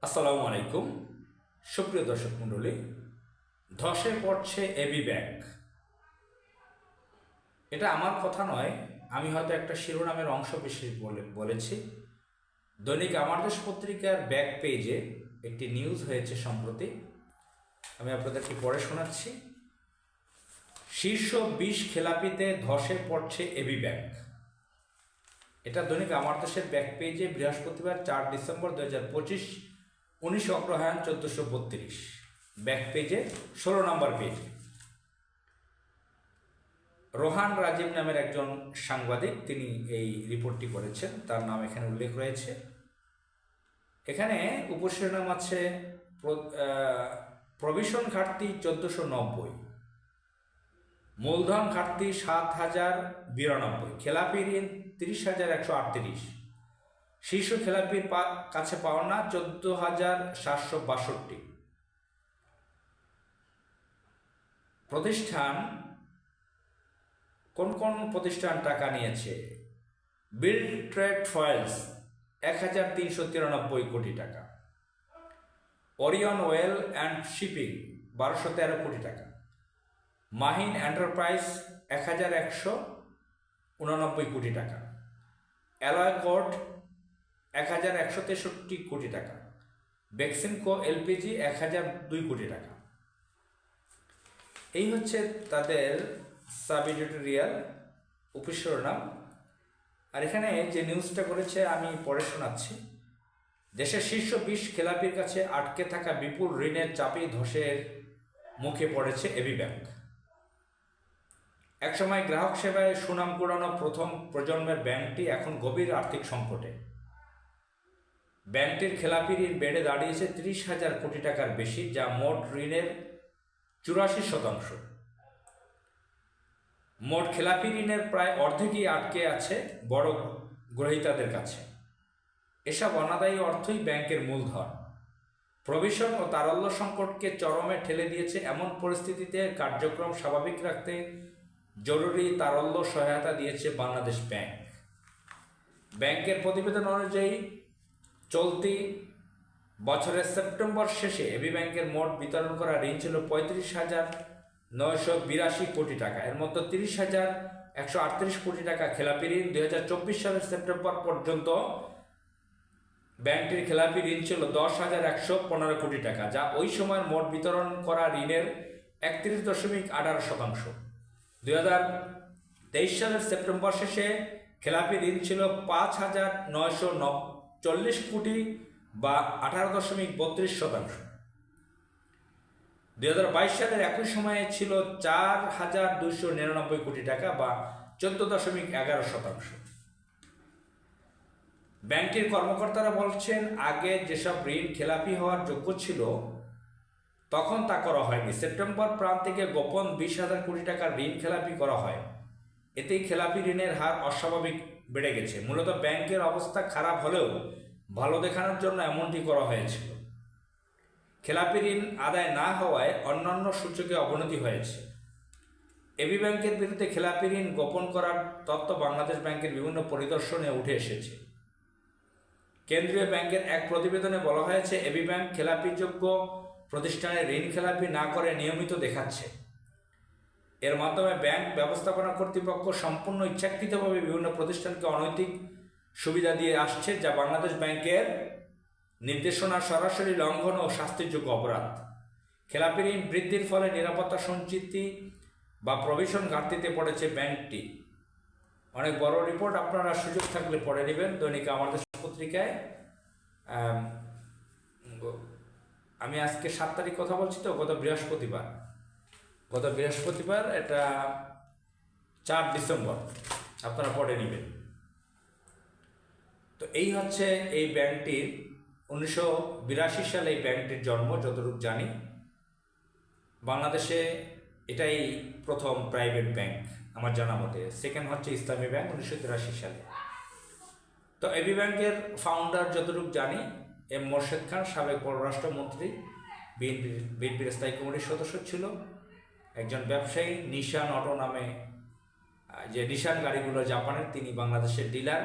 আসসালামু আলাইকুম। সুপ্রিয় দর্শক মণ্ডলী, ধসে পড়ছে এবি ব্যাংক। এটা আমার কথা নয়, আমি হয়তো একটা শিরোনামের অংশ বিশেষ বলেছি। দৈনিক আমার দেশ পত্রিকার ব্যাক পেজে একটি নিউজ হয়েছে সম্প্রতি, আমি আপনাদেরকে পড়ে শোনাচ্ছি। শীর্ষ 20 খেলাপিতে ধসে পড়ছে এবি ব্যাংক। এটা দৈনিক আমার দেশের ব্যাক পেজে বৃহস্পতিবার 4 ডিসেম্বর 2025, 19 অগ্রহায়ণ 1432, ব্যাক পেজে 16 নম্বর পেজে। রোহান রাজীব নামের একজন সাংবাদিক, তিনি এই রিপোর্টটি করেছেন, তার নাম এখানে উল্লেখ রয়েছে। এখানে উপশিরোনাম আছে প্রভিশন ঘাটতি 1490, মূলধন ঘাটতি 7092, খেলাপি ঋণ 30,138, শীর্ষ খেলাপির কাছে পাওনা 14,762। প্রতিষ্ঠান, কোন কোন প্রতিষ্ঠান টাকা নিয়েছে? বিল্ড ট্রেড ফয়েলস 1,393 কোটি টাকা, ওরিয়ন ওয়েল অ্যান্ড শিপিং 1213 কোটি টাকা, মাহিন এন্টারপ্রাইজ 1,189 কোটি টাকা, অ্যালয় কোর্ট 1,163 কোটি টাকা, বেক্সিমকো এলপিজি 1,002 কোটি টাকা। এই হচ্ছে তাদের সাব এডিটোরিয়াল উপশিরোনাম। আর এখানে যে নিউজটা করেছে আমি পড়ে শোনাচ্ছি। দেশের শীর্ষ 20 খেলাপির কাছে আটকে থাকা বিপুল ঋণের চাপে ধসের মুখে পড়েছে এবি ব্যাংক। একসময় গ্রাহক সেবায় সুনাম কুড়ানো প্রথম প্রজন্মের ব্যাংকটি এখন গভীর আর্থিক সংকটে। ব্যাংকটির খেলাপি ঋণ বেড়ে দাঁড়িয়েছে 30,000 কোটি টাকার বেশি, যা মোট ঋণের 84%। মোট খেলাপি ঋণের প্রায় অর্ধেকই আটকে আছে বড় গ্রহীতাদের কাছে। এসব অনাদায়ী অর্থই ব্যাংকের মূলধন। প্রভিশন ও তারল্য সংকটকে চরমে ঠেলে দিয়েছে। এমন পরিস্থিতিতে কার্যক্রম স্বাভাবিক রাখতে জরুরি তারল্য সহায়তা দিয়েছে বাংলাদেশ ব্যাংক। ব্যাংকের প্রতিবেদন অনুযায়ী চলতি বছরের সেপ্টেম্বর শেষে এবি ব্যাংকের মোট বিতরণ করা ঋণ ছিল 35,982 কোটি টাকা। এর মধ্যে 30,138 কোটি টাকা খেলাপি ঋণ। 2024 সালের সেপ্টেম্বর পর্যন্ত ব্যাংকটির খেলাপি ঋণ ছিল 10,115 কোটি টাকা, যা ওই সময়ের মোট বিতরণ করা ঋণের 31.18%। 2023 সালের সেপ্টেম্বর শেষে খেলাপি ঋণ ছিল 5,940 কোটি বা 18.32%। 2022 সালের একই সময়ে ছিল 4,299 কোটি টাকা বা 14.11%। ব্যাংকটির কর্মকর্তারা বলছেন, আগে যেসব ঋণ খেলাপি হওয়ার যোগ্য ছিল তখন তা করা হয়নি। সেপ্টেম্বর প্রান্তিকে গোপন 20,000 কোটি টাকার ঋণ খেলাপি করা হয়। এতেই খেলাপি ঋণের হার অস্বাভাবিক বেড়ে গেছে। মূলত ব্যাংকের অবস্থা খারাপ হলেও ভালো দেখানোর জন্য এমনটি করা হয়েছিল। খেলাপি ঋণ আদায় না হওয়ায় অন্যান্য সূচকে অবনতি হয়েছে। এবি ব্যাংকের বিরুদ্ধে খেলাপি ঋণ গোপন করার তথ্য বাংলাদেশ ব্যাংকের বিভিন্ন পরিদর্শনে উঠে এসেছে। কেন্দ্রীয় ব্যাংকের এক প্রতিবেদনে বলা হয়েছে, এবি ব্যাংক খেলাপিযোগ্য প্রতিষ্ঠানে ঋণ খেলাপি না করে নিয়মিত দেখাচ্ছে। এর মাধ্যমে ব্যাংক ব্যবস্থাপনা কর্তৃপক্ষ সম্পূর্ণ ইচ্ছাকৃতভাবে বিভিন্ন প্রতিষ্ঠানকে অনৈতিক সুবিধা দিয়ে আসছে, যা বাংলাদেশ ব্যাংকের নির্দেশনা সরাসরি লঙ্ঘন ও শাস্তিযোগ্য অপরাধ। খেলাপি ঋণ বৃদ্ধির ফলে নিরাপত্তা সঞ্চিতি বা প্রভিশন ঘাটতিতে পড়েছে ব্যাংকটি। অনেক বড় রিপোর্ট, আপনারা সুযোগ থাকলে পড়ে নেবেন দৈনিক আমার দেশ পত্রিকায়। আমি আজকে 7 তারিখ কথা বলছি, তো গত বৃহস্পতিবার এটা 4 ডিসেম্বর, আপনারা পড়ে নেবেন। তো এই হচ্ছে এই ব্যাংকটির 1982 সালে এই ব্যাংকটির জন্ম, যতটুকু জানি। বাংলাদেশে এটাই প্রথম প্রাইভেট ব্যাংক আমার জানা মতে। সেকেন্ড হচ্ছে ইসলামী ব্যাংক 1983 সালে। তো এবি ব্যাংকের ফাউন্ডার যতটুকু জানি এম মোর্শেদ খান, সাবেক পররাষ্ট্রমন্ত্রী, বিএনপির স্থায়ী কমিটির সদস্য ছিল, একজন ব্যবসায়ী। নিশান অটো নামে, যে নিশান গাড়িগুলো জাপানের, তিনি বাংলাদেশের ডিলার।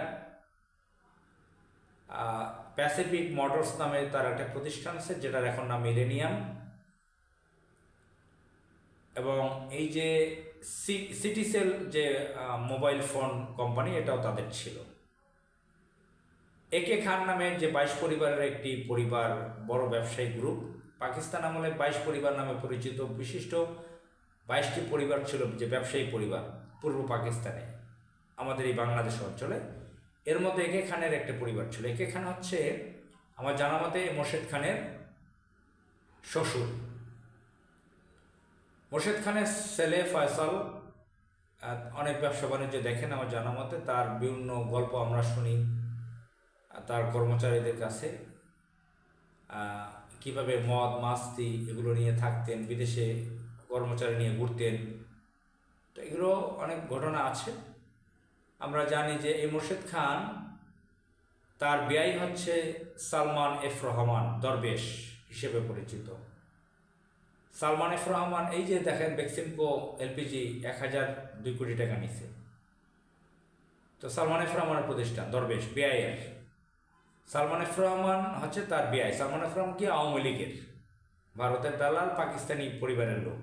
প্যাসিফিক মোটরস নামে তার একটা প্রতিষ্ঠান আছে, যেটার এখন নাম মিলেনিয়াম। এবং এই যে সিটিসেল যে মোবাইল ফোন কোম্পানি, এটাও তাদের ছিল। একে খান নামে যে 22 পরিবারের একটি পরিবার, বড় ব্যবসায়ী গ্রুপ, পাকিস্তান আমলে 22 পরিবার নামে পরিচিত বিশিষ্ট 22টি পরিবার ছিল, যে ব্যবসায়ী পরিবার পূর্ব পাকিস্তানে, আমাদের এই বাংলাদেশ অঞ্চলে। এর মধ্যে একে খানের একটা পরিবার ছিল। একে খান হচ্ছে আমার জানা মতে মোর্শেদ খানের শ্বশুর। মোর্শেদ খানের ছেলে ফয়সাল অনেক ব্যবসা বাণিজ্য দেখেন আমার জানা মতে। তার বিভিন্ন গল্প আমরা শুনি তার কর্মচারীদের কাছে, কিভাবে মদ মাস্তি এগুলো নিয়ে থাকতেন, বিদেশে কর্মচারী নিয়ে ঘুরতেন। তো এগুলো অনেক ঘটনা আছে। আমরা জানি যে এই মোর্শেদ খান, তার ব্যয় হচ্ছে সালমান এফ রহমান, দরবেশ হিসেবে পরিচিত। সালমান এফ রহমান, এই যে দেখেন বেক্সিমকো এলপিজি 1002 কোটি টাকা নিছে, তো সালমান এফ রহমানের প্রতিষ্ঠান দরবেশ বেআইয়ের। সালমান এফ রহমান হচ্ছে তার বেআই। সালমান এফ রহমান কি আওয়ামী লীগের, ভারতের দালাল, পাকিস্তানি পরিবারের লোক।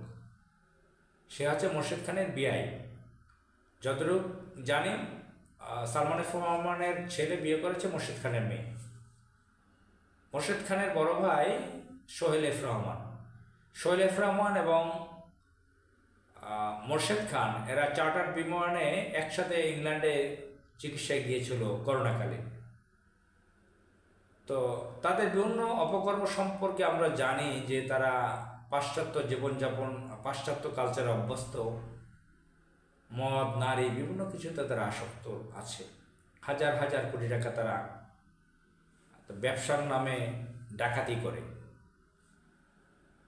সে হচ্ছে মোর্শেদ খানের বেআই। যতটুকু জানি সালমান এফ রহমানের ছেলে বিয়ে করেছে মোর্শেদ খানের মেয়ে। মোর্শেদ খানের বড় ভাই সোহেল এফ রহমান। সোহেল এফ রহমান এবং মোর্শেদ খান এরা চার্টার্ড বিমানে একসাথে ইংল্যান্ডে চিকিৎসায় গিয়েছিল করোনাকালে। তো তাদের বিভিন্ন অপকর্ম সম্পর্কে আমরা জানি যে তারা পাশ্চাত্য জীবনযাপন, পাশ্চাত্য কালচারে অভ্যস্ত, মদ নারী বিভিন্ন কিছুতে তারা আসক্ত আছে। হাজার হাজার কোটি টাকা তারা ব্যবসার নামে ডাকাতি করে।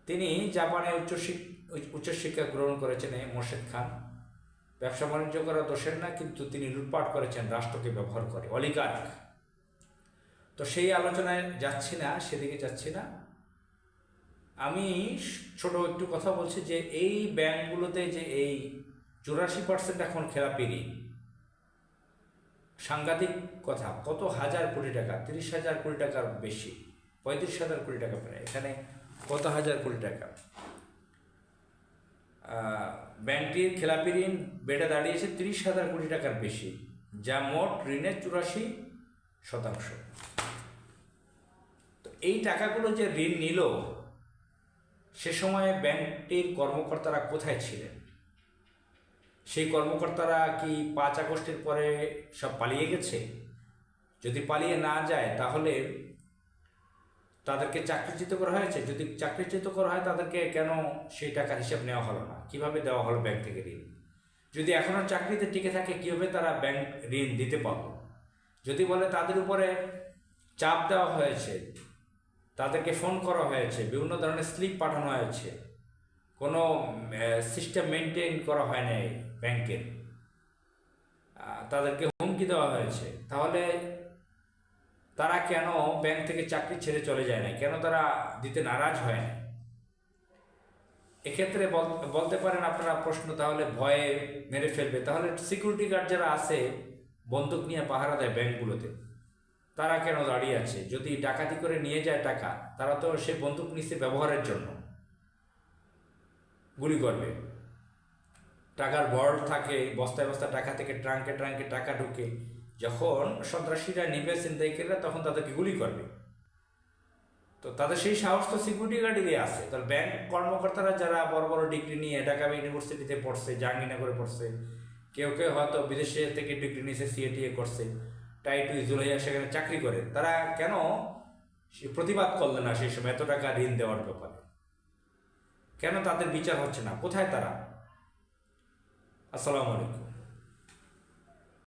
তিনি জাপানে উচ্চশিক্ষা গ্রহণ করেছেন এই মোর্শেদ খান। ব্যবসা বাণিজ্য করা দোষের না, কিন্তু তিনি লুটপাট করেছেন রাষ্ট্রকে ব্যবহার করে, অলিগার্ক। তো সেই আলোচনায় যাচ্ছি না, সেদিকে যাচ্ছি না। আমি ছোট একটু কথা বলছি যে এই ব্যাংকগুলোতে যে এই 84% এখন খেলাপি ঋণ, সাংঘাতিক কথা। কত হাজার কোটি টাকা, 30,000 কোটি টাকার বেশি, 35,000 কোটি টাকা প্রায়, এখানে কত হাজার কোটি টাকা। ব্যাংকটির খেলাপি ঋণ বেড়ে দাঁড়িয়েছে 30,000 কোটি টাকার বেশি, যা মোট ঋণের 84%। তো এই টাকাগুলো যে ঋণ নিল, সে সময়ে ব্যাংকটির কর্মকর্তারা কোথায় ছিলেন? সেই কর্মকর্তারা কি 5 আগস্টের পরে সব পালিয়ে গেছে? যদি পালিয়ে না যায় তাহলে তাদেরকে চাকরিচ্যুত করা হয়েছে। যদি চাকরিচ্যুত করা হয়, তাদেরকে কেন সেই টাকার হিসাব নেওয়া হলো না? কিভাবে দেওয়া হলো ব্যাংক থেকে ঋণ? যদি এখনও চাকরিতে টিকে থাকে, কীভাবে তারা ব্যাংক ঋণ দিতে পারল? যদি বলে তাদের উপরে চাপ দেওয়া হয়েছে, তাদেরকে ফোন করা হয়েছে, বিভিন্ন ধরনের স্লিপ পাঠানো হয়েছে, কোনো সিস্টেম মেনটেন করা হয় নাই ব্যাংকের, তাদেরকে হুমকি দেওয়া হয়েছে, তাহলে তারা কেন ব্যাংক থেকে চাকরি ছেড়ে চলে যায় না? কেন তারা দিতে নারাজ হয় না? এক্ষেত্রে বলতে পারেন আপনারা প্রশ্ন, তাহলে ভয়ে মেরে ফেলবে। তাহলে সিকিউরিটি গার্ড যারা আছে, বন্দুক নিয়ে পাহারা দেয় ব্যাংকগুলোতে, তারা কেন দাঁড়িয়ে আছে? যদি ডাকাতি করে নিয়ে যায় টাকা, তারা তো সে বন্দুক নিচ্ছে ব্যবহারের জন্য, গুলি করবে। টাকার ভর থাকে, বস্তায় বস্তায় টাকা থেকে ট্রাঙ্কে ট্রাঙ্কে টাকা ঢুকে, যখন সন্ত্রাসীরা নিবে, ছিনতাইকারীরা, তখন তাদেরকে গুলি করবে। তো তাদের সেই সাহস তো সিকিউরিটি গার্ডেরই আছে। তাহলে ব্যাংক কর্মকর্তারা যারা বড় বড় ডিগ্রি নিয়ে ঢাকা ইউনিভার্সিটিতে পড়ছে, জাহাঙ্গীরনগরে পড়ছে, কেউ কেউ হয়তো বিদেশে থেকে ডিগ্রি নিয়েছে, সিএটিএ করছে, টাইটু জুলাইয়া সেখানে চাকরি করে, তারা কেন প্রতিবাদ করলে না সেই সময় এত টাকা ঋণ দেওয়ার ব্যাপারে? কেন তাদের বিচার হচ্ছে না? কোথায় তারা? আসসালামু আলাইকুম।